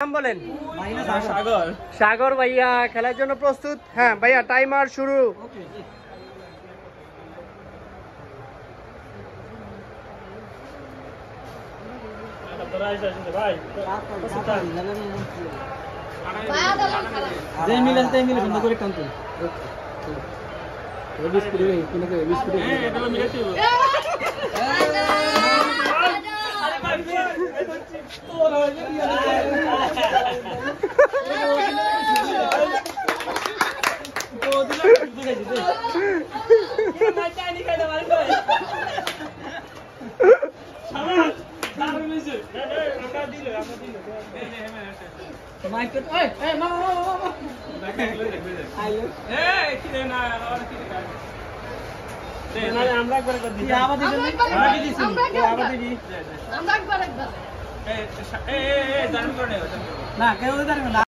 নাম বলেন। সাগর। সাগর ভাইয়া খেলার জন্য প্রস্তুত? হ্যাঁ ভাইয়া, টাইমার শুরু। না কেউ